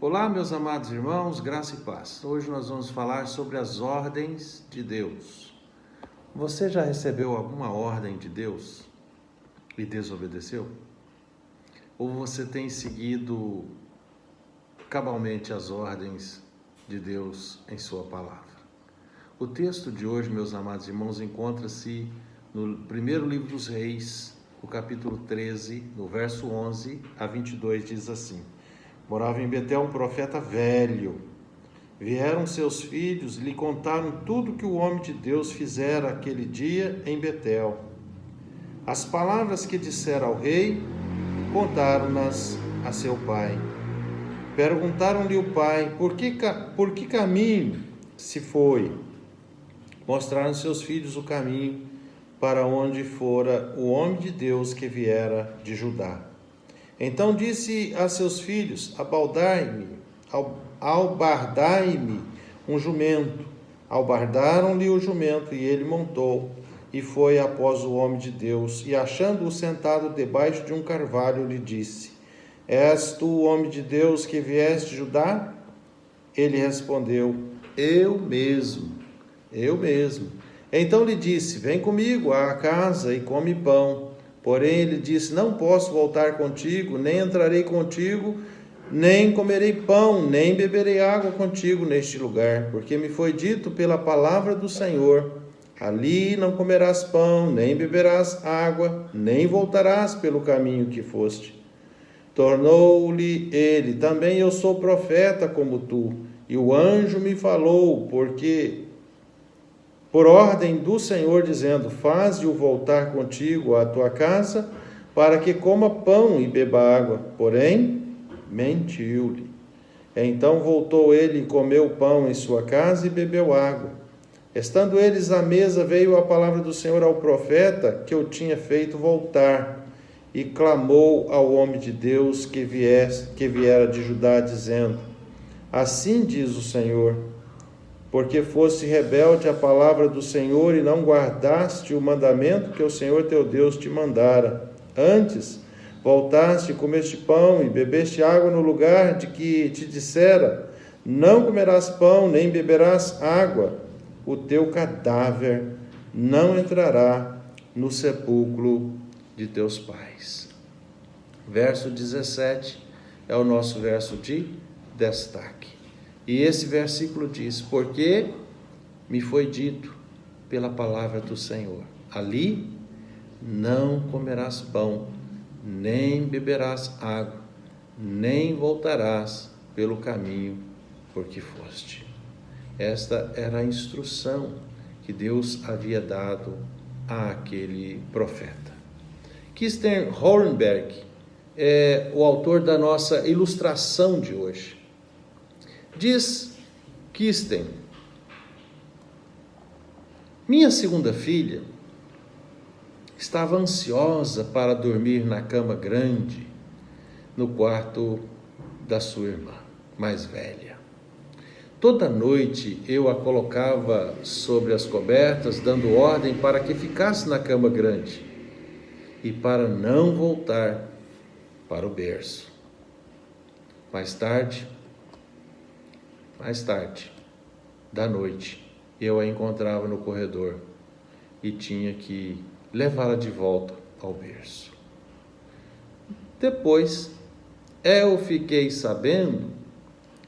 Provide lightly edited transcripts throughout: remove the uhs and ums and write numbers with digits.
Olá, meus amados irmãos, graça e paz. Hoje nós vamos falar sobre as ordens de Deus. Você já recebeu alguma ordem de Deus e desobedeceu? Ou você tem seguido cabalmente as ordens de Deus em sua palavra? O texto de hoje, meus amados irmãos, encontra-se no primeiro livro dos Reis, no capítulo 13, no verso 11 a 22, diz assim: Morava em Betel um profeta velho. Vieram seus filhos e lhe contaram tudo que o homem de Deus fizera aquele dia em Betel. As palavras que dissera ao rei, contaram-nas a seu pai. Perguntaram-lhe o pai, por que caminho se foi? Mostraram seus filhos o caminho para onde fora o homem de Deus que viera de Judá. Então disse a seus filhos, albardai-me um jumento. Albardaram-lhe o jumento, e ele montou, e foi após o homem de Deus, e achando-o sentado debaixo de um carvalho, lhe disse, És tu o homem de Deus que vieste de Judá? Ele respondeu, Eu mesmo. Então lhe disse, vem comigo à casa e come pão. Porém ele disse, não posso voltar contigo, nem entrarei contigo, nem comerei pão, nem beberei água contigo neste lugar, porque me foi dito pela palavra do Senhor, ali não comerás pão, nem beberás água, nem voltarás pelo caminho que foste. Tornou-lhe ele, também eu sou profeta como tu, e o anjo me falou, por ordem do Senhor, dizendo, faze-o voltar contigo à tua casa, para que coma pão e beba água. Porém, mentiu-lhe. Então voltou ele e comeu pão em sua casa e bebeu água. Estando eles à mesa, veio a palavra do Senhor ao profeta, que o tinha feito voltar, e clamou ao homem de Deus que viera de Judá, dizendo, assim diz o Senhor, porque foste rebelde à palavra do Senhor e não guardaste o mandamento que o Senhor teu Deus te mandara. Antes, voltaste, comeste pão e bebeste água no lugar de que te dissera, não comerás pão, nem beberás água. O teu cadáver não entrará no sepulcro de teus pais. Verso 17 é o nosso verso de destaque. E esse versículo diz, porque me foi dito pela palavra do Senhor, ali não comerás pão, nem beberás água, nem voltarás pelo caminho por que foste. Esta era a instrução que Deus havia dado àquele profeta. Kirsten Hornberg é o autor da nossa ilustração de hoje. Diz Kirsten, minha segunda filha estava ansiosa para dormir na cama grande, no quarto da sua irmã mais velha. Toda noite eu a colocava sobre as cobertas, dando ordem para que ficasse na cama grande e para não voltar para o berço. Mais tarde da noite, eu a encontrava no corredor e tinha que levá-la de volta ao berço. Depois, eu fiquei sabendo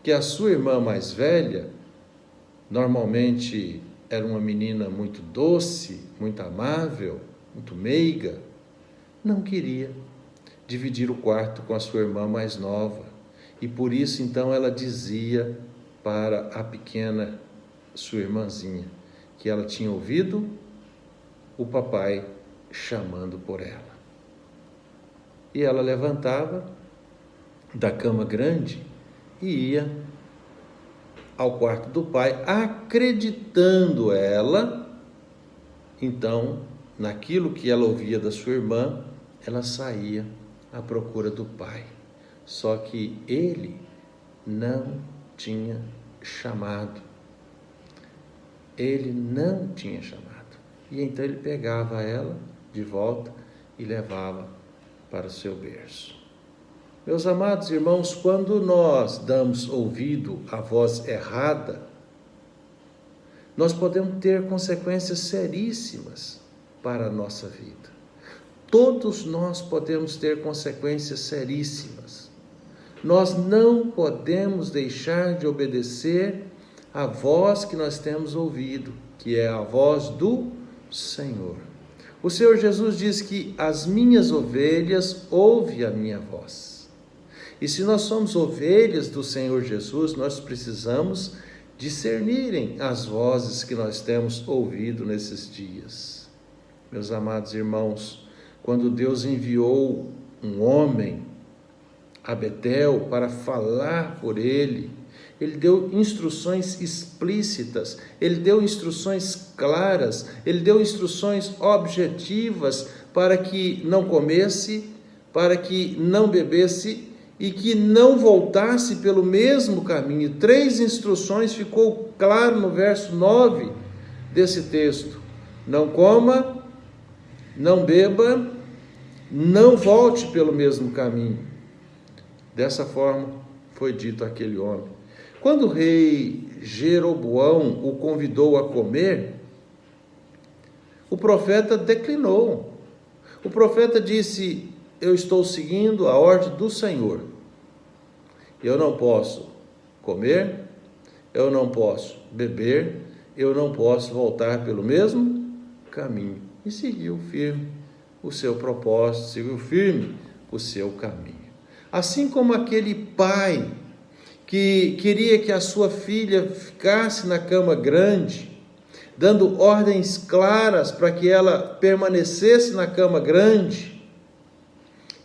que a sua irmã mais velha, normalmente era uma menina muito doce, muito amável, muito meiga, não queria dividir o quarto com a sua irmã mais nova. E por isso, então, ela dizia para a pequena, sua irmãzinha, que ela tinha ouvido o papai chamando por ela. E ela levantava da cama grande e ia ao quarto do pai, acreditando ela, então, naquilo que ela ouvia da sua irmã, ela saía à procura do pai. Só que ele não tinha chamado. Ele não tinha chamado. E então ele pegava ela de volta e levava para o seu berço. Meus amados irmãos, quando nós damos ouvido à voz errada, nós podemos ter consequências seríssimas para a nossa vida. Todos nós podemos ter consequências seríssimas. Nós não podemos deixar de obedecer à voz que nós temos ouvido, que é a voz do Senhor. O Senhor Jesus diz que as minhas ovelhas ouvem a minha voz. E se nós somos ovelhas do Senhor Jesus, nós precisamos discernirem as vozes que nós temos ouvido nesses dias. Meus amados irmãos, quando Deus enviou um homem a Betel para falar por ele, ele deu instruções explícitas, ele deu instruções claras, ele deu instruções objetivas para que não comesse, para que não bebesse e que não voltasse pelo mesmo caminho. 3 instruções ficou claro no verso 9 desse texto: não coma, não beba, não volte pelo mesmo caminho. Dessa forma foi dito àquele homem. Quando o rei Jeroboão o convidou a comer, o profeta declinou. O profeta disse: eu estou seguindo a ordem do Senhor. Eu não posso comer, eu não posso beber, eu não posso voltar pelo mesmo caminho. E seguiu firme o seu propósito, seguiu firme o seu caminho. Assim como aquele pai que queria que a sua filha ficasse na cama grande, dando ordens claras para que ela permanecesse na cama grande,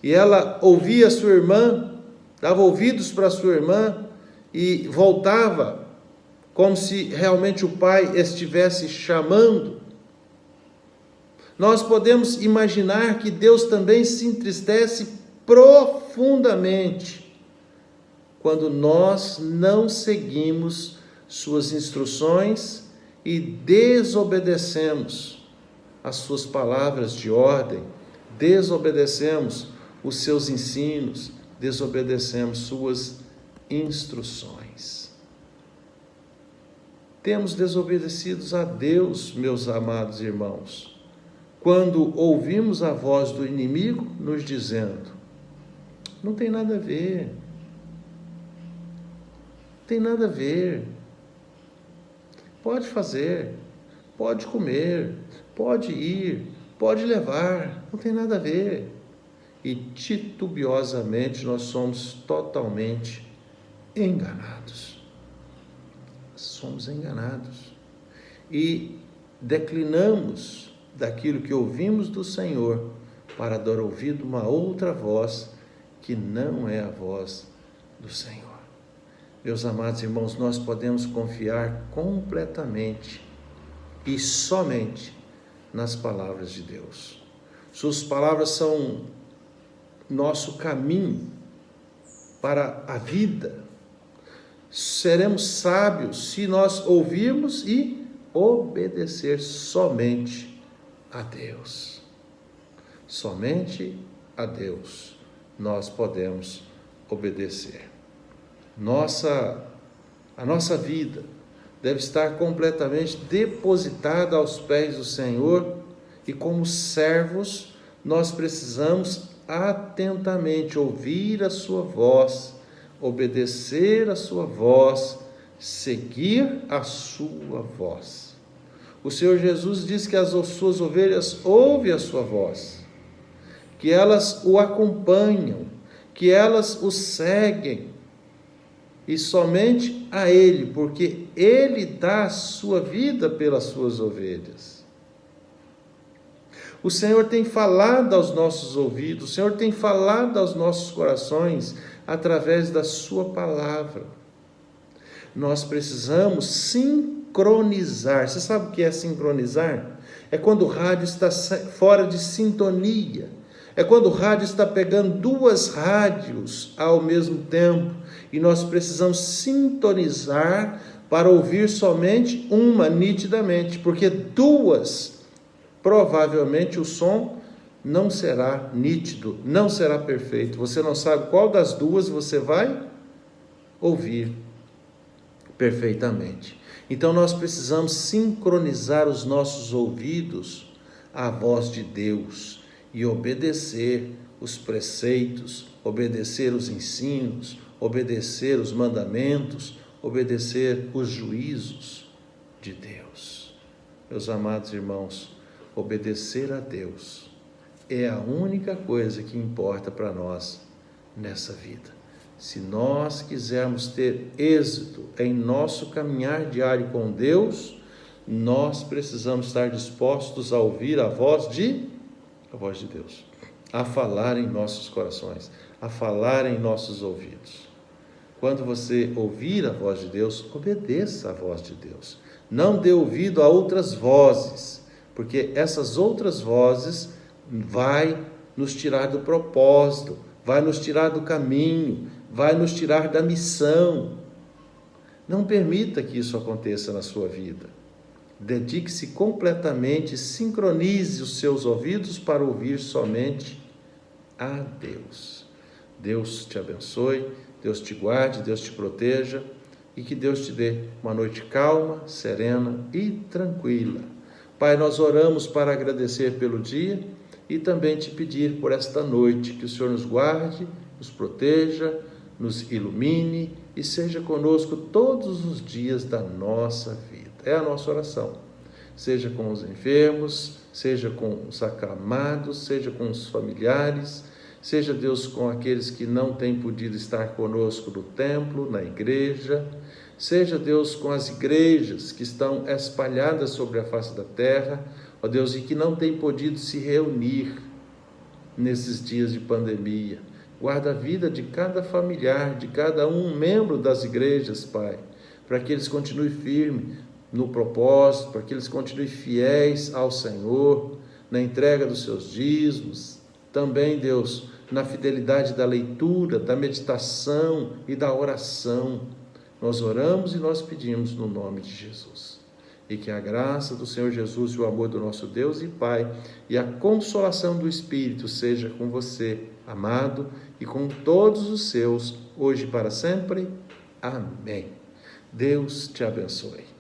e ela ouvia a sua irmã, dava ouvidos para a sua irmã e voltava como se realmente o pai estivesse chamando. Nós podemos imaginar que Deus também se entristece profundamente quando nós não seguimos suas instruções e desobedecemos as suas palavras de ordem, desobedecemos os seus ensinos, desobedecemos suas instruções. Temos desobedecido a Deus, meus amados irmãos, quando ouvimos a voz do inimigo nos dizendo: não tem nada a ver, não tem nada a ver, pode fazer, pode comer, pode ir, pode levar, não tem nada a ver. E titubeosamente nós somos totalmente enganados. Somos enganados. E declinamos daquilo que ouvimos do Senhor para dar ouvido a uma outra voz que não é a voz do Senhor. Meus amados irmãos, nós podemos confiar completamente e somente nas palavras de Deus. Suas palavras são nosso caminho para a vida. Seremos sábios se nós ouvirmos e obedecer somente a Deus. Somente a Deus nós podemos obedecer. A nossa vida deve estar completamente depositada aos pés do Senhor, e como servos nós precisamos atentamente ouvir a sua voz, obedecer a sua voz, seguir a sua voz. O Senhor Jesus diz que as suas ovelhas ouvem a sua voz, que elas o acompanham, que elas o seguem, e somente a Ele, porque Ele dá a sua vida pelas suas ovelhas. O Senhor tem falado aos nossos ouvidos, o Senhor tem falado aos nossos corações através da sua palavra. Nós precisamos sincronizar. Você sabe o que é sincronizar? É quando o rádio está fora de sintonia. É quando o rádio está pegando 2 rádios ao mesmo tempo. E nós precisamos sintonizar para ouvir somente uma nitidamente. Porque 2, provavelmente o som não será nítido, não será perfeito. Você não sabe qual das duas você vai ouvir perfeitamente. Então nós precisamos sincronizar os nossos ouvidos à voz de Deus e obedecer os preceitos, obedecer os ensinos, obedecer os mandamentos, obedecer os juízos de Deus. Meus amados irmãos, obedecer a Deus é a única coisa que importa para nós nessa vida. Se nós quisermos ter êxito em nosso caminhar diário com Deus, nós precisamos estar dispostos a ouvir a voz de Deus, a falar em nossos corações, a falar em nossos ouvidos. Quando você ouvir a voz de Deus, obedeça a voz de Deus. Não dê ouvido a outras vozes, porque essas outras vozes vai nos tirar do propósito, vai nos tirar do caminho, vai nos tirar da missão. Não permita que isso aconteça na sua vida. Dedique-se completamente, sincronize os seus ouvidos para ouvir somente a Deus. Deus te abençoe, Deus te guarde, Deus te proteja e que Deus te dê uma noite calma, serena e tranquila. Pai, nós oramos para agradecer pelo dia e também te pedir por esta noite, que o Senhor nos guarde, nos proteja, nos ilumine e seja conosco todos os dias da nossa vida. É a nossa oração. Seja com os enfermos, seja com os acamados, seja com os familiares, seja, Deus, com aqueles que não têm podido estar conosco no templo, na igreja, seja, Deus, com as igrejas que estão espalhadas sobre a face da terra, ó Deus, e que não têm podido se reunir nesses dias de pandemia. Guarda a vida de cada familiar, de cada membro das igrejas, Pai, para que eles continuem firmes no propósito, para que eles continuem fiéis ao Senhor, na entrega dos seus dízimos, também, Deus, na fidelidade da leitura, da meditação e da oração. Nós oramos e nós pedimos no nome de Jesus. E que a graça do Senhor Jesus e o amor do nosso Deus e Pai e a consolação do Espírito seja com você, amado, e com todos os seus, hoje e para sempre. Amém. Deus te abençoe.